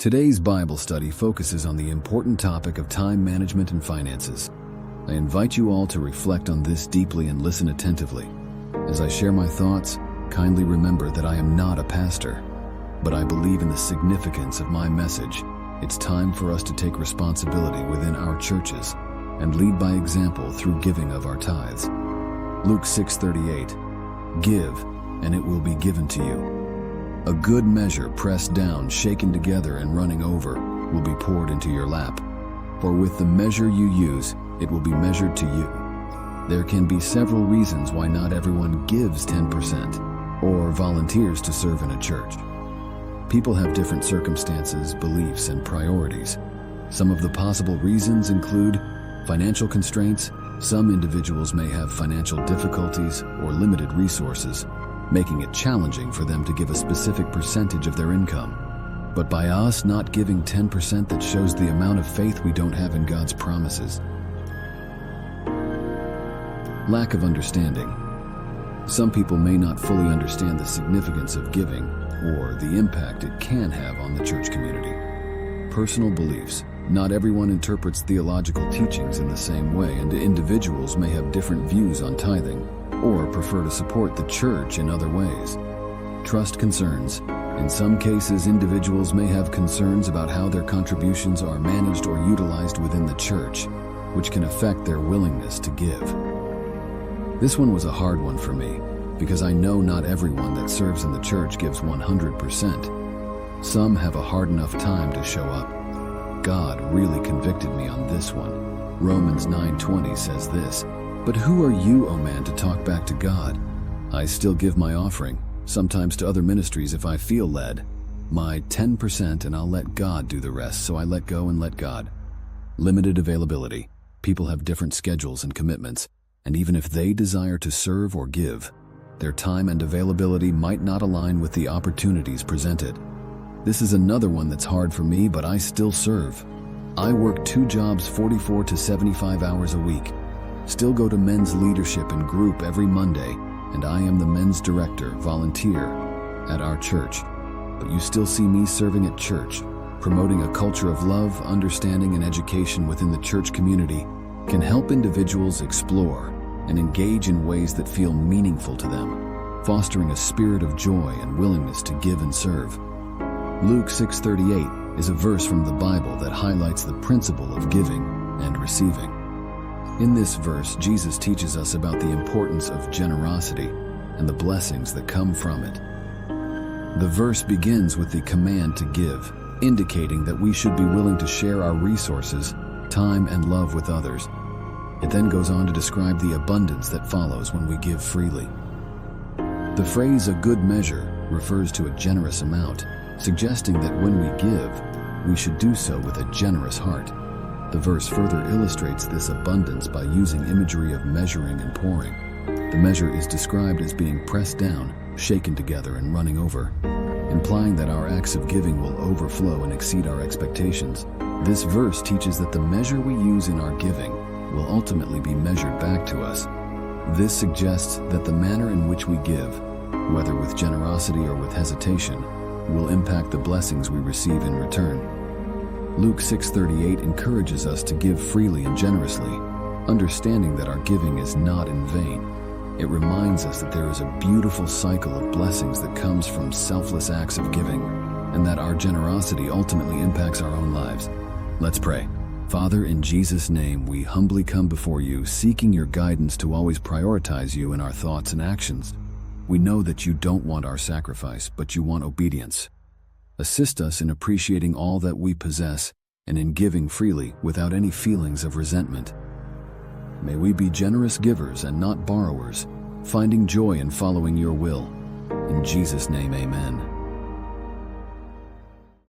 Today's Bible study focuses on the important topic of time management and finances. I invite you all to reflect on this deeply and listen attentively. As I share my thoughts, kindly remember that I am not a pastor, but I believe in the significance of my message. It's time for us to take responsibility within our churches and lead by example through giving of our tithes. Luke 6:38, "Give, and it will be given to you. A good measure pressed down, shaken together, and running over will be poured into your lap. For with the measure you use, it will be measured to you." There can be several reasons why not everyone gives 10% or volunteers to serve in a church. People have different circumstances, beliefs, and priorities. Some of the possible reasons include financial constraints. Some individuals may have financial difficulties or limited resources, making it challenging for them to give a specific percentage of their income. But by us not giving 10%, that shows the amount of faith we don't have in God's promises. Lack of understanding. Some people may not fully understand the significance of giving or the impact it can have on the church community. Personal beliefs. Not everyone interprets theological teachings in the same way, and individuals may have different views on tithing or prefer to support the church in other ways. Trust concerns. In some cases, individuals may have concerns about how their contributions are managed or utilized within the church, which can affect their willingness to give. This one was a hard one for me, because I know not everyone that serves in the church gives 100%. Some have a hard enough time to show up. God really convicted me on this one. Romans 9:20 says this, "But who are you, O man, to talk back to God? I still give my offering, sometimes to other ministries if I feel led. My 10% and I'll let God do the rest, so I let go and let God." Limited availability. People have different schedules and commitments, and even if they desire to serve or give, their time and availability might not align with the opportunities presented. This is another one that's hard for me, but I still serve. I work 2 jobs 44 to 75 hours a week, still go to men's leadership and group every Monday, and I am the men's director, volunteer, at our church. But you still see me serving at church, promoting a culture of love, understanding, and education within the church community can help individuals explore and engage in ways that feel meaningful to them, fostering a spirit of joy and willingness to give and serve. Luke 6:38 is a verse from the Bible that highlights the principle of giving and receiving. In this verse, Jesus teaches us about the importance of generosity and the blessings that come from it. The verse begins with the command to give, indicating that we should be willing to share our resources, time, and love with others. It then goes on to describe the abundance that follows when we give freely. The phrase "a good measure" refers to a generous amount, suggesting that when we give, we should do so with a generous heart. The verse further illustrates this abundance by using imagery of measuring and pouring. The measure is described as being pressed down, shaken together, and running over, implying that our acts of giving will overflow and exceed our expectations. This verse teaches that the measure we use in our giving will ultimately be measured back to us. This suggests that the manner in which we give, whether with generosity or with hesitation, will impact the blessings we receive in return. Luke 6:38 encourages us to give freely and generously, understanding that our giving is not in vain. It reminds us that there is a beautiful cycle of blessings that comes from selfless acts of giving, and that our generosity ultimately impacts our own lives. Let's pray. Father, in Jesus' name, we humbly come before you, seeking your guidance to always prioritize you in our thoughts and actions. We know that you don't want our sacrifice, but you want obedience. Assist us in appreciating all that we possess and in giving freely without any feelings of resentment. May we be generous givers and not borrowers, finding joy in following your will. In Jesus' name, amen.